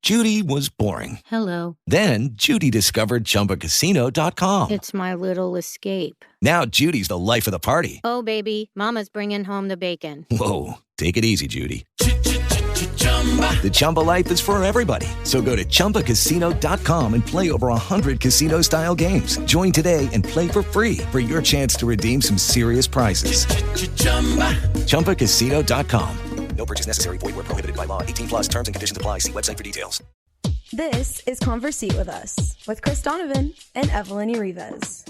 Judy was boring. Hello. Then Judy discovered ChumbaCasino.com. It's my little escape. Now Judy's the life of the party. Oh, baby, mama's bringing home the bacon. Whoa, take it easy, Judy. The Chumba life is for everybody. So go to ChumbaCasino.com and play over 100 casino-style games. Join today and play for free for your chance to redeem some serious prizes. ChumbaCasino.com. No purchase necessary. Void where prohibited by law. 18 plus terms and conditions apply. See website for details. This is Conversate with Us with Chris Donovan and Evelyn Rivas.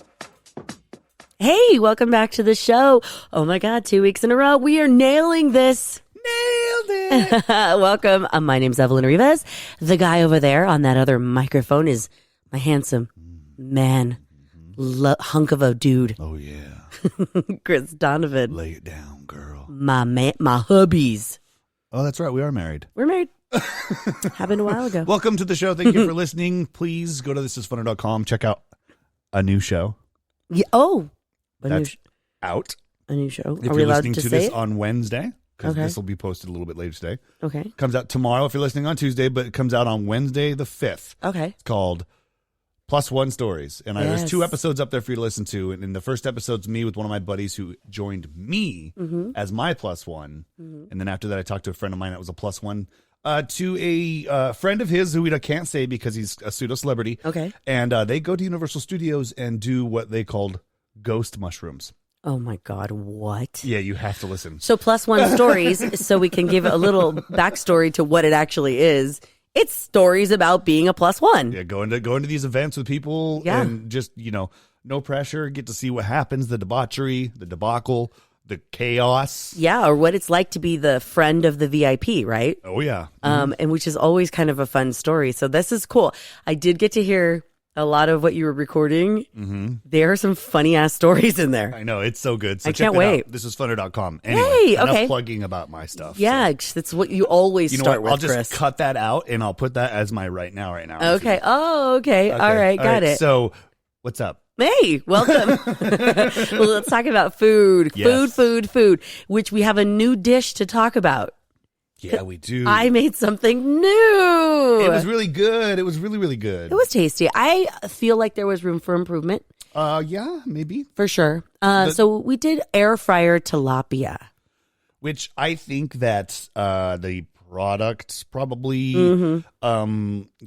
Hey, welcome back to the show. Oh my God, 2 weeks in a row. We are nailing this. Nailed it. Welcome. My name's Evelyn Rivas. The guy over there on that other microphone is my handsome man, hunk of a dude. Oh, yeah. Chris Donovan. Lay it down, girl. My hubbies. Oh, that's right. We are married. We're married. Happened a while ago. Welcome to the show. Thank you for listening. Please go to thisisfunner.com. Check out a new show. Yeah. Oh. That's out. A new show. If Are we you're allowed listening to to say this it? on Wednesday, because Okay. this will be posted a little bit later today. Okay. Comes out tomorrow if you're listening on Tuesday, but it comes out on Wednesday the 5th. Okay. It's called Plus One Stories. And there's Yes. 2 episodes up there for you to listen to. And in the first episode's me with one of my buddies who joined me as my plus one. And then after that, I talked to a friend of mine that was a plus one. To a friend of his who we can't say because he's a pseudo-celebrity. Okay. And they go to Universal Studios and do what they called ghost mushrooms. Oh my God, what? Yeah, you have to listen. So plus one stories, so we can give a little backstory to what it actually is. It's stories about being a plus one. Yeah, going to these events with people and just, no pressure, get to see what happens, the debauchery, the debacle, the chaos. Yeah, or what it's like to be the friend of the VIP, right? Oh, yeah. And which is always kind of a fun story. So this is cool. I did get to hear a lot of what you were recording. There are some funny ass stories in there. I know, it's so good. So I check can't it wait. out. Thisisfunner.com. Anyway, Hey, enough okay. plugging about my stuff. Yeah, that's what you always You know start what? with, I'll just Chris. cut that out and I'll put that as my right now. Okay. Oh, okay. All right. Got it. So, what's up? Hey, welcome. Well, let's talk about food. Yes. Food, which we have a new dish to talk about. Yeah, we do. I made something new. It was really good. It was really, really good. It was tasty. I feel like there was room for improvement. Yeah, maybe. For sure. So we did air fryer tilapia. Which I think that the product probably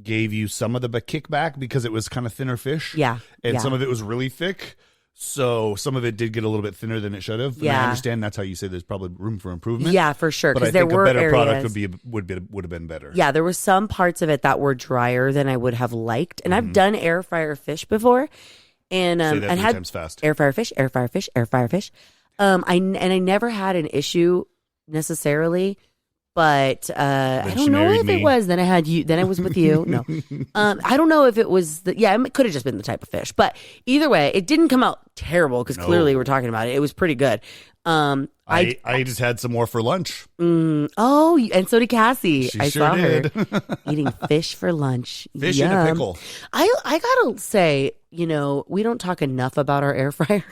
gave you some of the kickback because it was kind of thinner fish. Yeah. And yeah. some of it was really thick. So some of it did get a little bit thinner than it should have. And Yeah. I understand that's how you say there's probably room for improvement. Yeah, for sure. But I Because there think were a better areas. product would have been better. Yeah, there were some parts of it that were drier than I would have liked. And I've done air fryer fish before. And Say that and 3 had times fast. air fryer fish. I never had an issue necessarily, but I she don't know married if me. it was. Then I had you. Then I was with you. No, I don't know if it was. It could have just been the type of fish, but either way, it didn't come out terrible because clearly we're talking about it. It was pretty good. I just had some more for lunch. And so did Cassie. She I sure saw did. her eating fish for lunch. Fish in a Yum. pickle. I gotta say, we don't talk enough about our air fryer.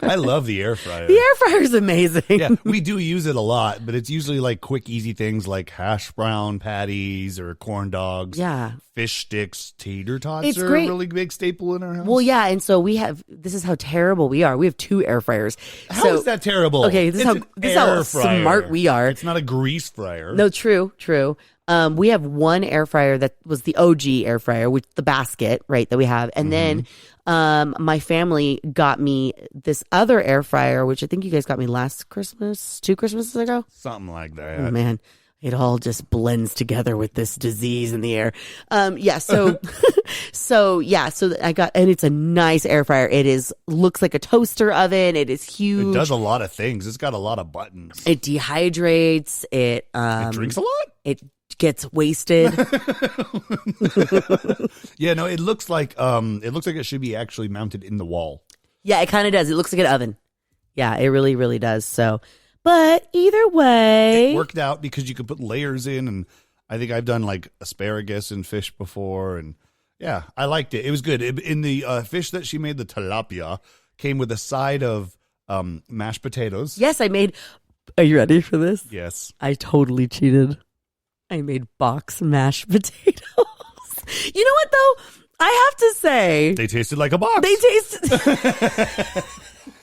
I love the air fryer. The air fryer is amazing. Yeah, we do use it a lot, but it's usually like quick, easy things like hash brown patties or corn dogs. Yeah. Fish sticks, tater tots It's are great. a really big staple in our house. Well, yeah, and so this is how terrible we are. We have 2 air fryers. How is that terrible? Okay, this is how smart we are. It's not a grease fryer. No, true. We have one air fryer that was the OG air fryer with the basket, right, that we have. And then my family got me this other air fryer, which I think you guys got me last Christmas, 2 Christmases ago. Something like that. Oh, man. It all just blends together with this disease in the air. So I got, and it's a nice air fryer. It looks like a toaster oven. It is huge. It does a lot of things. It's got a lot of buttons. It dehydrates. It drinks a lot? It gets wasted. Yeah, no, it looks like it should be actually mounted in the wall. Yeah, it kind of does. It looks like an oven. Yeah, it really, really does. So, but either way, It worked out because you could put layers in, and I think I've done like asparagus and fish before, and yeah, I liked it. It was good. In the fish that she made, the tilapia came with a side of mashed potatoes. yes, I made. Are you ready for this? Yes. I totally cheated. I made box mashed potatoes. You know what, though? I have to say. They tasted like a box. They tasted.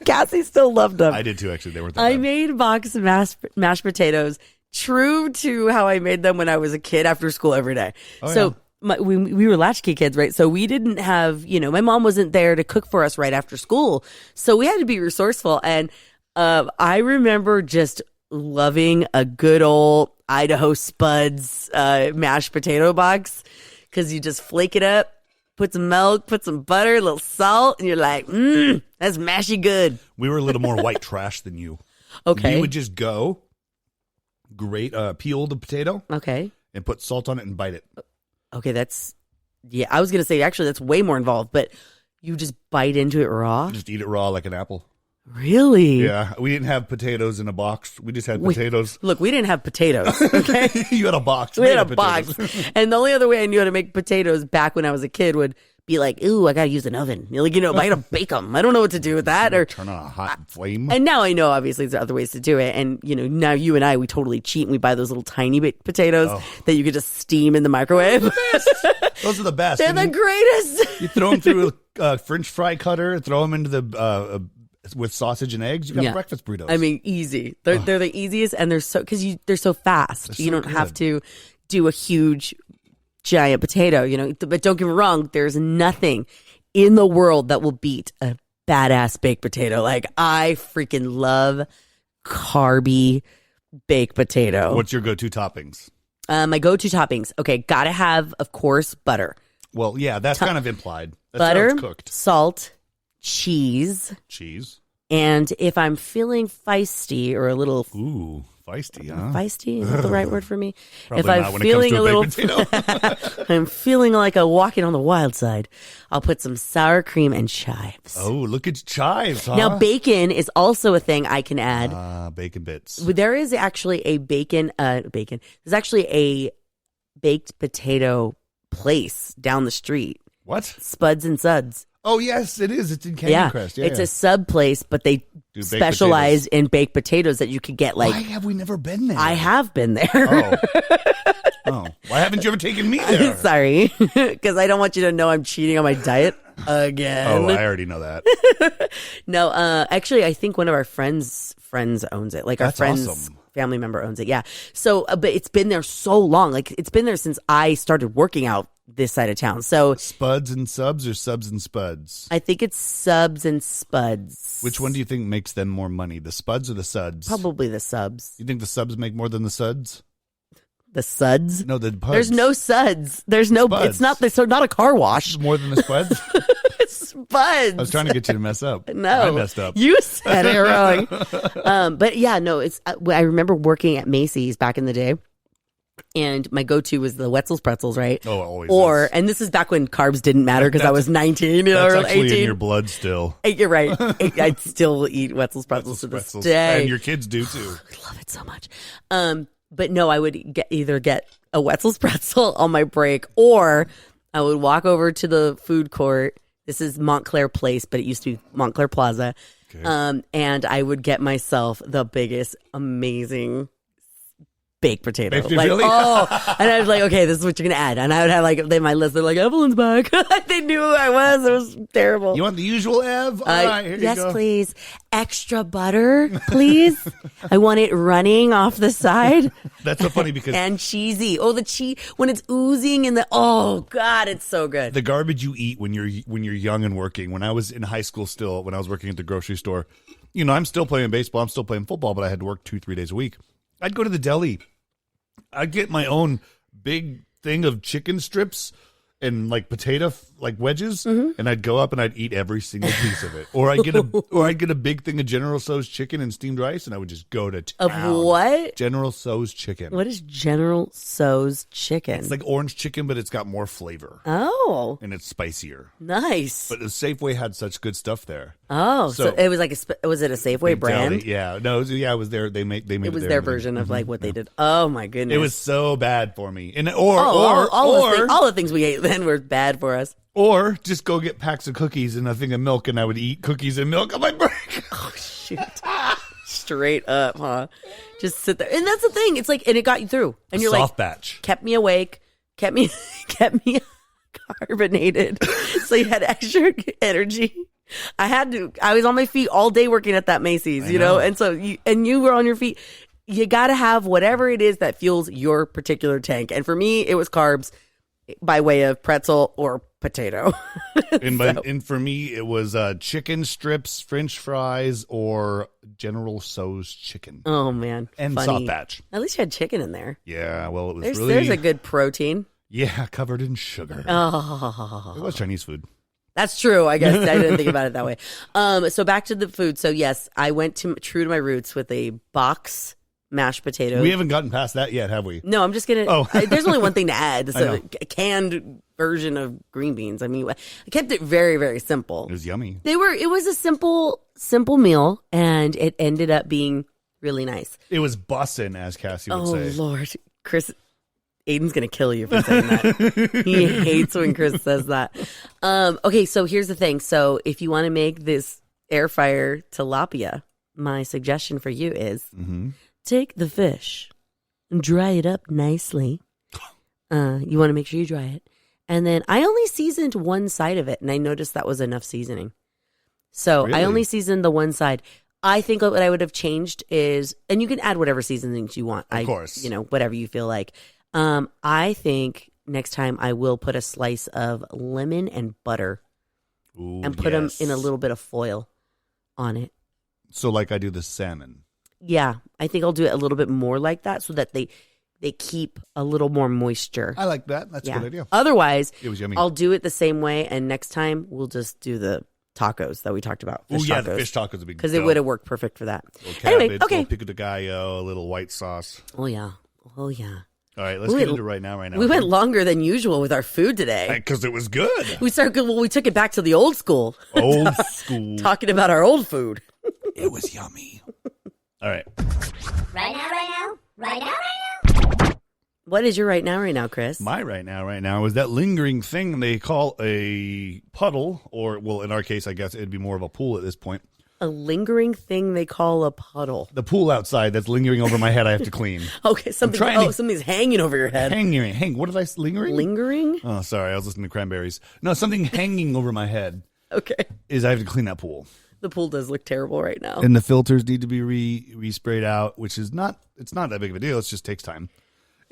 Cassie still loved them. I did too, actually. They weren't that I bad. made box mashed potatoes true to how I made them when I was a kid after school every day. Oh, so we were latchkey kids, right? So we didn't have, my mom wasn't there to cook for us right after school. So we had to be resourceful. And I remember just loving a good old Idaho Spuds mashed potato box because you just flake it up, put some milk, put some butter, a little salt, and you're like, that's mashy good. We were a little more white trash than you. Okay. We would just go, peel the potato, Okay. and put salt on it and bite it. Okay, I was going to say, actually, that's way more involved, but you just bite into it raw? Just eat it raw like an apple. Really? Yeah, we didn't have potatoes in a box. We just had potatoes. Look, we didn't have potatoes, okay? You had a box. We had a made of box. potatoes. And the only other way I knew how to make potatoes back when I was a kid would be like, ooh, I got to use an oven. I got to bake them. I don't know what to do with that. Or Turn on a hot flame. And now I know, obviously, there's other ways to do it. And, now you and I, we totally cheat and we buy those little tiny baked potatoes that you could just steam in the microwave. Those are the best. They're the greatest. You throw them through a French fry cutter, throw them into the with sausage and eggs. You got breakfast burritos. I mean, easy. They're the easiest, and they're so so fast. They're you so don't have good. to do a huge, giant potato. But don't get me wrong. There's nothing in the world that will beat a badass baked potato. Like, I freaking love carby baked potato. What's your go-to toppings? My go-to toppings. Okay, gotta have, of course, butter. Well, yeah, that's kind of implied. That's Butter, how it's cooked. salt, cheese, and if I'm feeling feisty or a little Ooh, feisty, huh? feisty, is that the right word for me? Probably if I'm not when feeling it a comes to little, baked potato. I'm feeling like a walking on the wild side. I'll put some sour cream and chives. Oh, look at chives, huh? Now, bacon is also a thing I can add. Bacon bits. There is actually a bacon. There's actually a baked potato place down the street. What? Spuds and Suds. Oh, yes, it is. It's in Canyon Crest. Yeah, it's a sub place, but they Do baked specialize in baked potatoes that you could get. Like, why have we never been there? I have been there. Oh. Why haven't you ever taken me there? Sorry, because I don't want you to know I'm cheating on my diet again. Oh, I already know that. No, actually, I think one of our friends owns it. Like, That's our friend's awesome. family member owns it. Yeah. So, but it's been there so long. Like, it's been there since I started working out this side of town. So, Spuds and subs or subs and spuds? I think it's Subs and Spuds. Which one do you think makes them more money, the spuds or the suds? Probably the Subs. You think the subs make more than the suds? The Suds? No, the puds. There's no Suds. There's no. Spuds. It's not. So not a car wash. More than the spuds? It's Spuds. I was trying to get you to mess up. No, I messed up. You said it wrong. But yeah, no. It's. I remember working at Macy's back in the day, and my go-to was the Wetzel's pretzels, right? Oh, always. Or is. and this is back when carbs didn't matter because I was 19, That's or actually 18. in your blood still. You're right. I'd still eat Wetzel's pretzels to this Pretzels. day. And your kids do too. I love it so much. But no, I would either get a Wetzel's pretzel on my break, or I would walk over to the food court. This is Montclair Place, but it used to be Montclair Plaza. Okay. And I would get myself the biggest, amazing baked potato. Baked Like, really? oh, and I was like, okay, this is what you're gonna add. And I would have like my list. They're like, Evelyn's back. They knew who I was. It was terrible. You want the usual, Ev? All right, here Yes, you go. please. Extra butter, please. I want it running off the side. That's so funny because And cheesy. Oh, the cheese when it's oozing in the. Oh God, it's so good. the garbage you eat when you're young and working. When I was in high school, still when I was working at the grocery store, I'm still playing baseball. I'm still playing football, but I had to work 2-3 days a week. I'd go to the deli. I'd get my own big thing of chicken strips and like potato like wedges, and I'd go up and I'd eat every single piece of it. Or I'd get a big thing of General Tso's chicken and steamed rice, and I would just go to town. Of what? General Tso's chicken. What is General Tso's chicken? It's like orange chicken, but it's got more flavor Oh, and it's spicier. nice. But the Safeway had such good stuff there. Oh, so so- it was like was it a Safeway brand? Deli, yeah, no, it was there. They made It was there their and everything. version of like what they did. Oh my goodness. It was so bad for me, and all the things we ate then were bad for us. or just go get packs of cookies and a thing of milk, and I would eat cookies and milk on my break. Oh shoot. straight up, huh? Just sit there. And that's the thing. It's like, and it got you through. And you're soft like, batch. kept me awake, kept me carbonated. So you had extra energy. I was on my feet all day working at that Macy's, you know? And so you were on your feet. You got to have whatever it is that fuels your particular tank. And for me, it was carbs by way of pretzel or potato. And for me, it was chicken strips, French fries, or General Tso's chicken. Oh, man. And funny. soft batch. At least you had chicken in there. Yeah, well, it was There's a good protein. Yeah, covered in sugar. Oh. It was Chinese food. That's true. I guess I didn't think about it that way. So back to the food. So yes, I went true to my roots with a box mashed potato. We haven't gotten past that yet, have we? No, I'm just gonna. Oh. There's only one thing to add. So a canned version of green beans. I mean, I kept it very, very simple. It was yummy. It was a simple meal, and it ended up being really nice. It was bussin', as Cassie would say. Oh Lord, Chris. Aiden's going to kill you for saying that. He hates when Chris says that. Okay, so here's the thing. So if you want to make this air fryer tilapia, my suggestion for you is take the fish and dry it up nicely. You want to make sure you dry it. And then I only seasoned one side of it, and I noticed that was enough seasoning. So Really? I only seasoned the one side. I think what I would have changed is, and you can add whatever seasonings you want. Of course. Whatever you feel like. I think next time I will put a slice of lemon and butter and put them in a little bit of foil on it. So like I do the salmon. Yeah, I think I'll do it a little bit more like that so that they keep a little more moisture. I like that. That's a good idea. Otherwise, it was yummy. I'll do it the same way, and next time we'll just do the tacos that we talked about. Oh yeah, the fish tacos would be because it would have worked perfect for that. Little cabbage, anyway, okay. Little pico de gallo, a little white sauce. Oh yeah. All right, let's get into right now. We went longer than usual with our food today. Because it was good. We took it back to the old school. Old school. Talking about our old food. It was yummy. All right. Right now. What is your right now, Chris? My right now is that lingering thing they call a puddle, or, well, in our case, I guess it'd be more of a pool at this point. A lingering thing they call a puddle. The pool outside that's lingering over my head I have to clean. Okay, something's hanging over your head. Hang. What did I lingering? Lingering? Oh, sorry. I was listening to Cranberries. No, something hanging over my head. Okay. Is I have to clean that pool. The pool does look terrible right now. And the filters need to be re-sprayed out, which is not that big of a deal. It just takes time.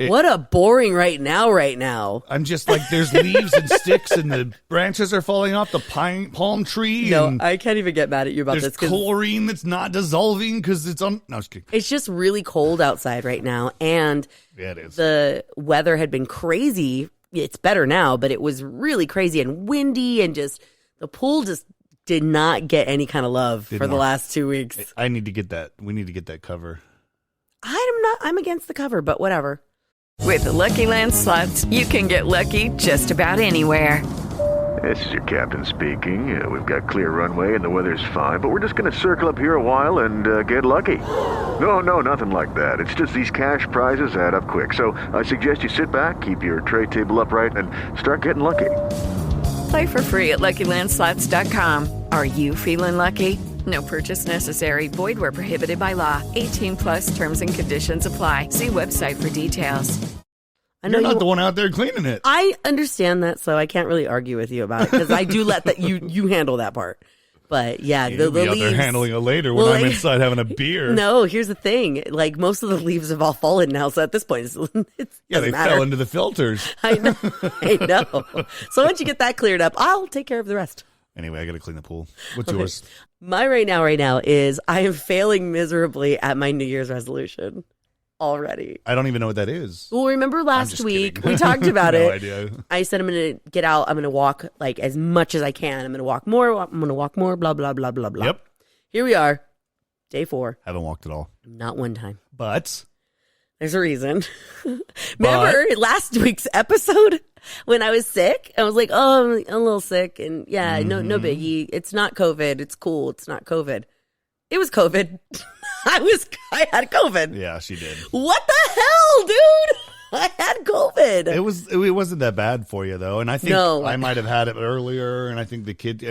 What a boring right now. I'm just like, there's leaves and sticks and the branches are falling off the palm tree. No, I can't even get mad at you about there's this. Chlorine that's not dissolving because it's on. No, I'm just kidding. It's just really cold outside right now. And yeah, it is. The weather had been crazy. It's better now, but it was really crazy and windy, and just the pool just did not get any kind of love for the last 2 weeks. I need to get that. We need to get that cover. I'm against the cover, but whatever. With the Lucky Land Slots, you can get lucky just about anywhere. This is your captain speaking. We've got clear runway and the weather's fine, but we're just going to circle up here a while and get lucky. No, nothing like that. It's just these cash prizes add up quick. So I suggest you sit back, keep your tray table upright, and start getting lucky. Play for free at LuckyLandSlots.com. Are you feeling lucky? No purchase necessary. Void where prohibited by law. 18+ terms and conditions apply. See website for details. You're not the one out there cleaning it. I understand that, so I can't really argue with you about it because I do let that you handle that part. But yeah, the be out leaves. there handling it later when I'm inside having a beer. No, here's the thing: like most of the leaves have all fallen now, so at this point, it's they fell into the filters. I know. So once you get that cleared up, I'll take care of the rest. Anyway, I got to clean the pool. What's yours? My right now is I am failing miserably at my New Year's resolution already. I don't even know what that is. Well, remember last week we talked about no it. idea. I said I'm going to get out. I'm going to walk like as much as I can. I'm going to walk more. I'm going to walk more. Blah, blah, blah, blah, blah. Yep. Here we are. Day 4. Haven't walked at all. Not one time. But there's a reason. Remember last week's episode when I was sick? I was like, oh, I'm a little sick. And yeah, no biggie. It's not COVID. It's cool. It's not COVID. It was COVID. I had COVID. Yeah, she did. What the hell, dude? I had COVID. It wasn't that bad for you though, and I think I might have had it earlier, and I think the kid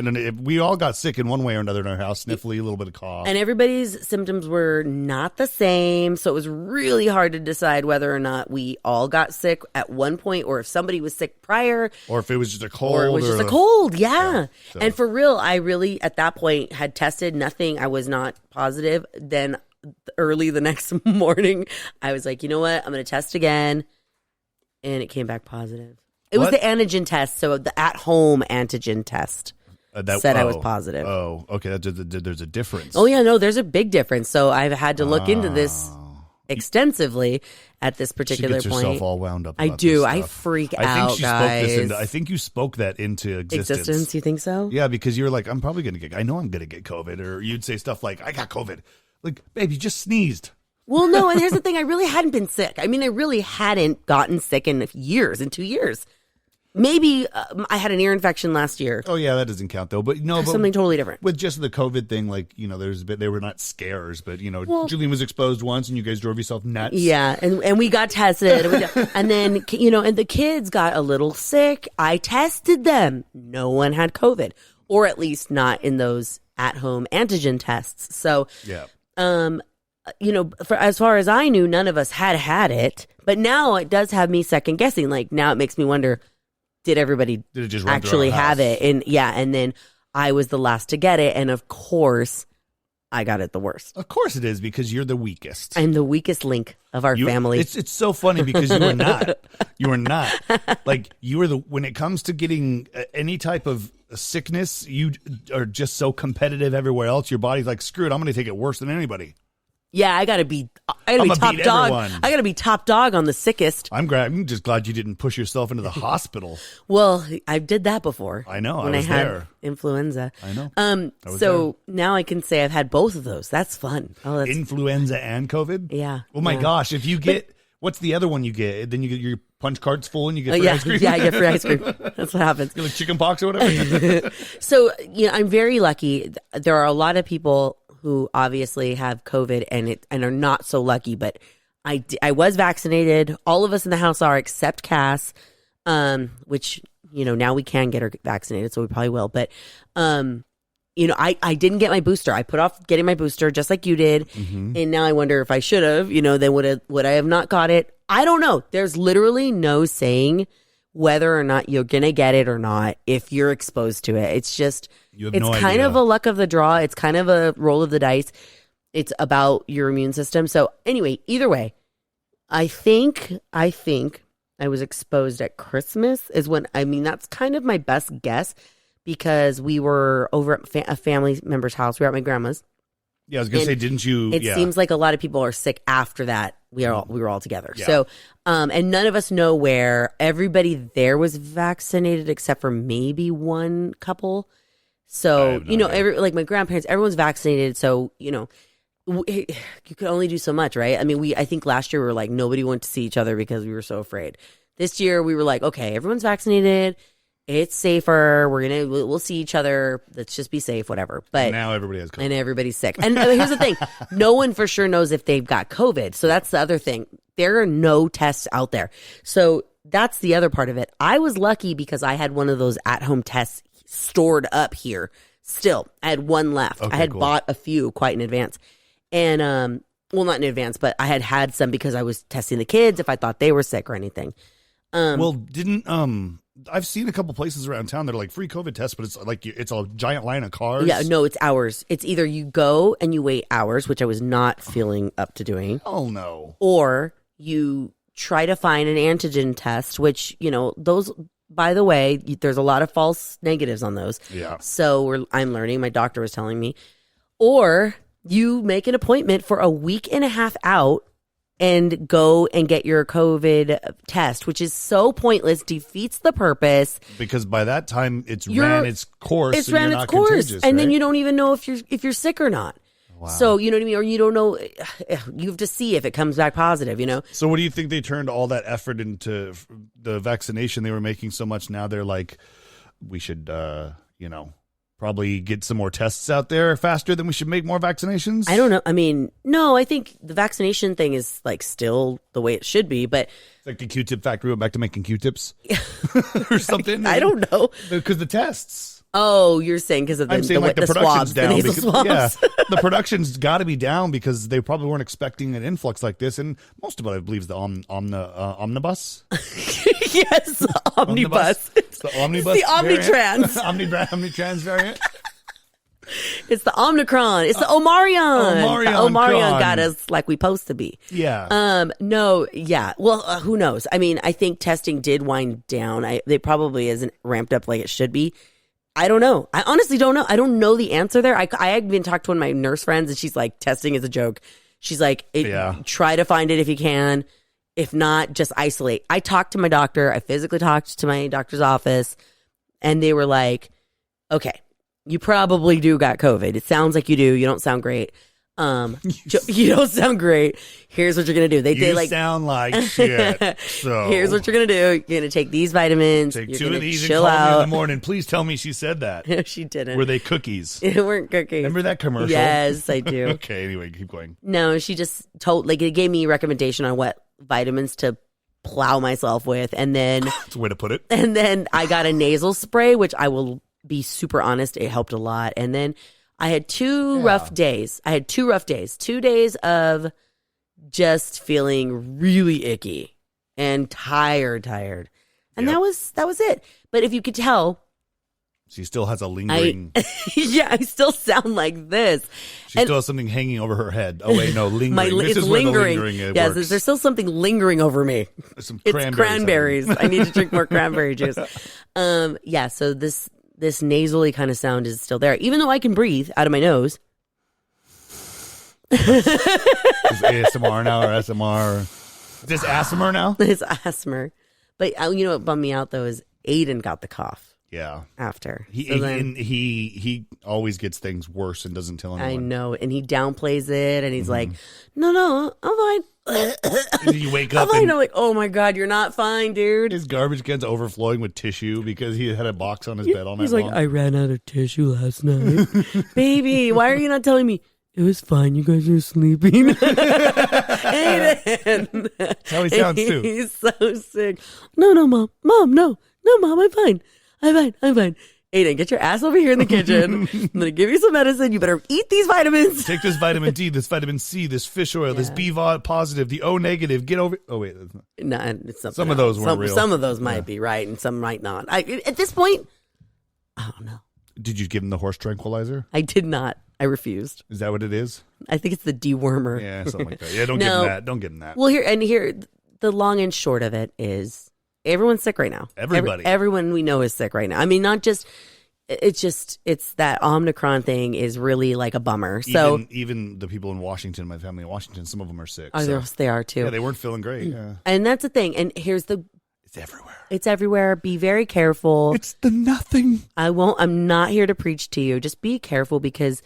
we all got sick in one way or another in our house, sniffly, a little bit of cough, and everybody's symptoms were not the same, so it was really hard to decide whether or not we all got sick at one point, or if somebody was sick prior, or if it was just a cold, or it was just a cold. Yeah. So. And for real, I really at that point had tested nothing. I was not positive. Then early the next morning, I was like, you know what? I'm going to test again. And it came back positive. It was the antigen test. So the at-home antigen test said I was positive. Oh, okay. There's a difference. Oh, yeah. No, there's a big difference. So I've had to look into this extensively at this particular she gets point. herself all wound up. I do. I freak out, guys. I think you spoke that into existence. You think so? Yeah, because you're like, I'm probably going to I know I'm going to get COVID. Or you'd say stuff like, I got COVID. Like, babe, you just sneezed. Well, no, and here's the thing. I really hadn't been sick. I mean, I really hadn't gotten sick in 2 years. Maybe I had an ear infection last year. Oh, yeah, that doesn't count, though. But no, something totally different. With just the COVID thing, like, they were not scares, but, Julian was exposed once and you guys drove yourself nuts. Yeah, and we got tested. And then, and the kids got a little sick. I tested them. No one had COVID, or at least not in those at-home antigen tests. So, yeah. For as far as I knew, none of us had it. But now it does have me second guessing. Like, now it makes me wonder, did everybody actually have it? And and then I was the last to get it. And of course, I got it the worst. Of course it is, because you're the weakest. I'm the weakest link of our family. It's so funny because you are not. You are not. Like, you are when it comes to getting any type of sickness, you are just so competitive everywhere else. Your body's like, screw it, I'm going to take it worse than anybody. Yeah, I gotta be top dog. Everyone. I gotta be top dog on the sickest. I'm just glad you didn't push yourself into the hospital. Well, I did that before. I know. When I had influenza. I know. So now I can say I've had both of those. That's fun. Oh, influenza and COVID? Yeah. Oh my gosh. If you get, what's the other one you get? Then you get your punch cards full and you get free ice cream? Yeah, I get free ice cream. That's what happens. You get like chicken pox or whatever? So, I'm very lucky. There are a lot of people who obviously have COVID and are not so lucky, but I was vaccinated. All of us in the house are, except Cass, which, now we can get her vaccinated, so we probably will. But, I didn't get my booster. I put off getting my booster just like you did. Mm-hmm. And now I wonder if I should have, then would I have not got it? I don't know. There's literally no saying whether or not you're going to get it or not if you're exposed to it. It's just, it's kind of a luck of the draw. It's kind of a roll of the dice. It's about your immune system. So anyway, either way, I think I was exposed at Christmas that's kind of my best guess, because we were over at a family member's house. We were at my grandma's. Yeah, I was going to say, didn't you? It seems like a lot of people are sick after that. We were all together. Yeah. So, and none of us know where. Everybody there was vaccinated except for maybe one couple. So, like my grandparents, everyone's vaccinated. So, you could only do so much, right? I mean, I think last year we were like, nobody went to see each other because we were so afraid. This year we were like, okay, everyone's vaccinated. It's safer. We'll see each other. Let's just be safe, whatever. But now everybody has COVID. And everybody's sick. And here's the thing. No one for sure knows if they've got COVID. So that's the other thing. There are no tests out there. So that's the other part of it. I was lucky because I had one of those at-home tests stored up here. Still, I had one left. Okay, I had bought a few quite in advance. And, not in advance, but I had some because I was testing the kids if I thought they were sick or anything. I've seen a couple places around town that are like free COVID tests, but it's like it's a giant line of cars. Yeah, no, it's hours. It's either you go and you wait hours, which I was not feeling up to doing. Oh, no. Or you try to find an antigen test, which, those, by the way, there's a lot of false negatives on those. Yeah. So I'm learning. My doctor was telling me. Or you make an appointment for a week and a half out and go and get your COVID test, which is so pointless, defeats the purpose. Because by that time, it's ran its course. It's ran its course, and then you don't even know if you're sick or not. Wow. So you know what I mean, or you don't know. You have to see if it comes back positive. So what do you think they turned all that effort into the vaccination? They were making so much. Now they're like, we should, probably get some more tests out there faster, then we should make more vaccinations? I don't know. I mean, no, I think the vaccination thing is like still the way it should be, but it's like the Q-tip factory went back to making Q-tips or something. I don't know. Because the tests. Oh, you're saying because of the, I'm saying the production's swabs, down. the nasal swabs. Yeah, the production's got to be down because they probably weren't expecting an influx like this. And most of it, I believe, is the omnibus. Yes, omnibus. It's the omnibus. It's the Omnitrans. Omnitrans variant. It's the Omicron. It's the Omarion. The Omarion got us like we supposed to be. Yeah. No. Yeah. Well, who knows? I mean, I think testing did wind down. They probably isn't ramped up like it should be. I don't know. I honestly don't know. I don't know the answer there. I had been talked to one of my nurse friends, and she's like, testing is a joke. She's like, try to find it if you can. If not, just isolate. I talked to my doctor. I physically talked to my doctor's office, and they were like, okay, you probably do got COVID. It sounds like you do. You don't sound great. You don't sound great. Here's what you're gonna do. They like sound like shit. So here's what you're gonna do. You're gonna take these vitamins. Take you're 2 gonna of these chill and call me out. in the morning. Please tell me she said that. She didn't. Were they cookies? It weren't cookies. Remember that commercial? Yes, I do. Okay. Anyway, keep going. No, she just it gave me a recommendation on what vitamins to plow myself with, and then That's a way to put it. and then I got a nasal spray, which I will be super honest, it helped a lot. And then I had 2 rough days. 2 days of just feeling really icky and tired. And that was it. But if you could tell, She still has a lingering. I still sound like this. She still has something hanging over her head. Oh wait, no, lingering. This it's is where lingering. the lingering Yes, works. there's still something lingering over me. There's some It's cranberries. I need to drink more cranberry juice. So this nasally kind of sound is still there, even though I can breathe out of my nose. Is ASMR now or SMR? Is this ASMR now? It's asthma. But you know what bummed me out though is Aiden got the cough. Yeah. After He always gets things worse and doesn't tell anyone. I know, and he downplays it, and he's like, "No, I'm fine." And you wake up I'm and like, "Oh my god, you're not fine, dude." his garbage can's overflowing with tissue because he had a box on his bed all night He's like, long. "I ran out of tissue last night, baby. Why are you not telling me?" It was fine. You guys are sleeping. Aiden. That's how he sounds too. He's so sick. No, mom. No, mom. I'm fine. Aiden, get your ass over here in the kitchen. I'm going to give you some medicine. You better eat these vitamins. Take this vitamin D, this vitamin C, this fish oil, this B positive, the O negative. Get over. Oh wait, No, it's something some of else. those weren't real. Some of those might be right, and some might not. At this point, I don't know. Did you give him the horse tranquilizer? I did not. I refused. Is that what it is? I think it's the dewormer. Yeah, something like that. Yeah, don't give him that. Don't give him that. Well, here, the long and short of it is everyone's sick right now. Everybody. Everyone we know is sick right now. I mean, not just, it's that Omicron thing is really like a bummer. So even the people in Washington, my family in Washington, some of them are sick. They are too. Yeah, they weren't feeling great. Yeah. And that's the thing. And here's It's everywhere. It's everywhere. Be very careful. It's the nothing. I'm not here to preach to you. Just be careful because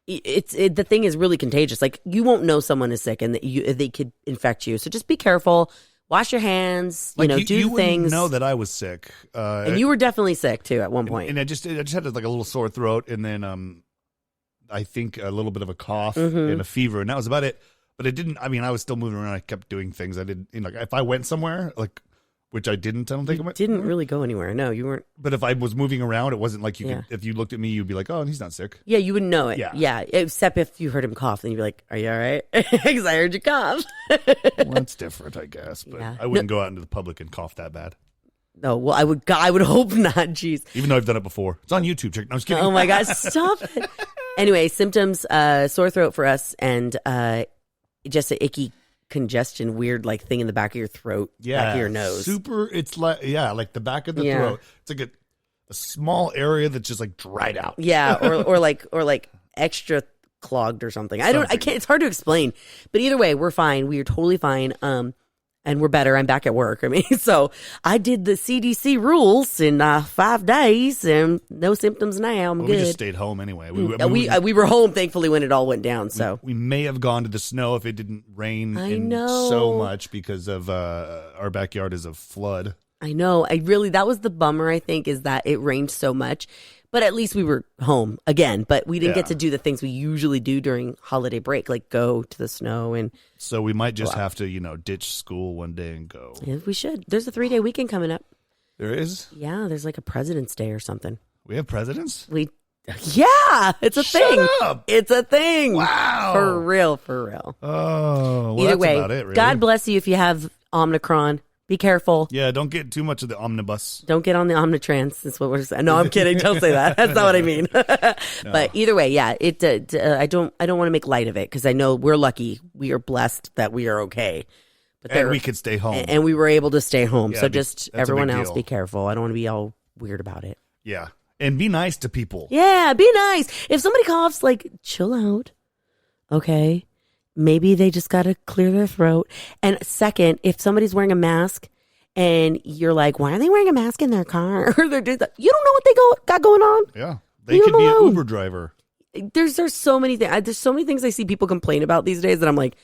the thing is really contagious. Like you won't know someone is sick and they could infect you. So just be careful. Wash your hands. Do you things. Wouldn't know that I was sick. And you were definitely sick too at one point. And I just had like a little sore throat, and then I think a little bit of a cough and a fever, and that was about it. But it didn't. I mean, I was still moving around. I kept doing things. I did. If I went somewhere, which I didn't. I don't think I went. Didn't really go anywhere. No, you weren't. But if I was moving around, it wasn't like you could. If you looked at me, you'd be like, "Oh, he's not sick." Yeah, you wouldn't know it. Yeah. Except if you heard him cough, then you'd be like, "Are you all right?" Because I heard you cough. Well, that's different, I guess. But Yeah. I wouldn't go out into the public and cough that bad. No, well, I would hope not. Jeez. Even though I've done it before. It's on YouTube. Check. No, I'm just kidding. Oh my gosh, stop it. Anyway, symptoms: sore throat for us, and just an icky congestion, weird like thing in the back of your throat, back of your nose. It's like the back of the throat. It's like a small area that's just like dried out. Yeah, or like extra clogged or something. I can't. It's hard to explain. But either way, we're fine. We are totally fine. And we're better. I'm back at work. I mean, so I did the CDC rules in 5 days, and no symptoms now. I'm good. We just stayed home anyway. We were home, thankfully, when it all went down. So we may have gone to the snow if it didn't rain so much because of our backyard is a flood. I know. That was the bummer, I think, is that it rained so much. But at least we were home again. But we didn't get to do the things we usually do during holiday break, like go to the snow. And so we might just have to, ditch school one day and go. Yeah, we should. There's a 3-day weekend coming up. There is? Yeah, there's like a President's Day or something. We have presidents? Yeah, it's a thing. Shut up. It's a thing. Wow. For real. Oh, well, Either that's way, about it, really. God bless you if you have Omicron. Be careful. Yeah, don't get too much of the omnibus. Don't get on the Omnitrans. That's what we're saying. No, I'm kidding. Don't say that. That's not what I mean. But either way, yeah, I don't want to make light of it because I know we're lucky. We are blessed that we are okay. But and we could stay home. And we were able to stay home. Yeah, so just that's everyone a big else deal. be careful. I don't want to be all weird about it. Yeah. And be nice to people. Yeah, be nice. If somebody coughs, like, chill out. Okay. Maybe they just got to clear their throat. And second, if somebody's wearing a mask and you're like, why are they wearing a mask in their car? Or they're doing that, you don't know what they got going on. Yeah. They could be an Uber driver. There's so many things. There's so many things I see people complain about these days that I'm like,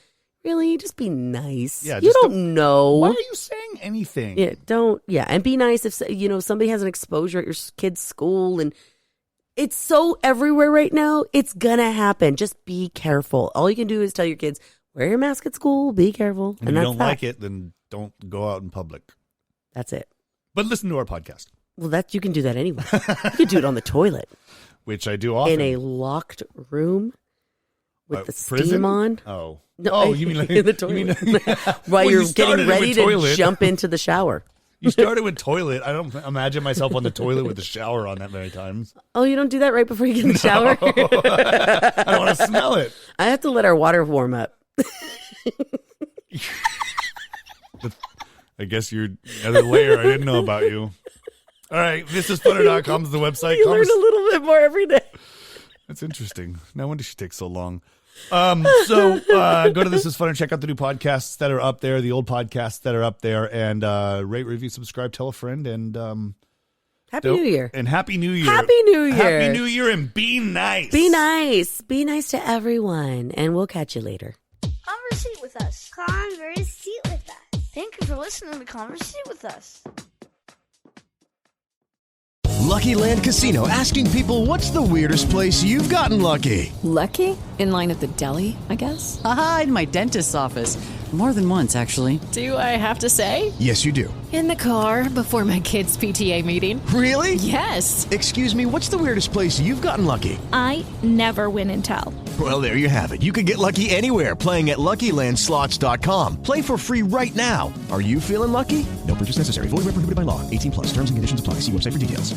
really? Just be nice. Yeah, you don't know. Why are you saying anything? Yeah, don't. Yeah, and be nice if somebody has an exposure at your kid's school, and it's so everywhere right now. It's gonna happen. Just be careful. All you can do is tell your kids, wear your mask at school. Be careful. And if you don't like it, then don't go out in public. That's it. But listen to our podcast. Well, you can do that anyway. You could do it on the toilet, which I do often in a locked room with the prison? steam on. Oh. No, you mean like in the toilet while Well, you're you getting started ready with to toilet. jump into the shower. You started with toilet. I don't imagine myself on the toilet with the shower on that many times. Oh, you don't do that right before you get in the shower? I don't want to smell it. I have to let our water warm up. I guess you're another layer I didn't know about you. All right, thisisfunner.com is the website. You learn a little bit more every day. That's interesting. No wonder she takes so long. So go to This Is Fun and check out the new podcasts that are up there, the old podcasts that are up there, and rate, review, subscribe, tell a friend, and Happy New Year. And Happy New Year. Happy New Year. Happy New Year, and be nice. Be nice. Be nice to everyone, and we'll catch you later. Conversate with us. Conversate with us. Thank you for listening to Conversate with us. Lucky Land Casino, asking people, what's the weirdest place you've gotten lucky? Lucky? In line at the deli, I guess? Aha, in my dentist's office. More than once, actually. Do I have to say? Yes, you do. In the car before my kids' PTA meeting. Really? Yes. Excuse me, what's the weirdest place you've gotten lucky? I never win and tell. Well, there you have it. You can get lucky anywhere, playing at LuckyLandSlots.com. Play for free right now. Are you feeling lucky? No purchase necessary. Void where prohibited by law. 18+. Terms and conditions apply. See website for details.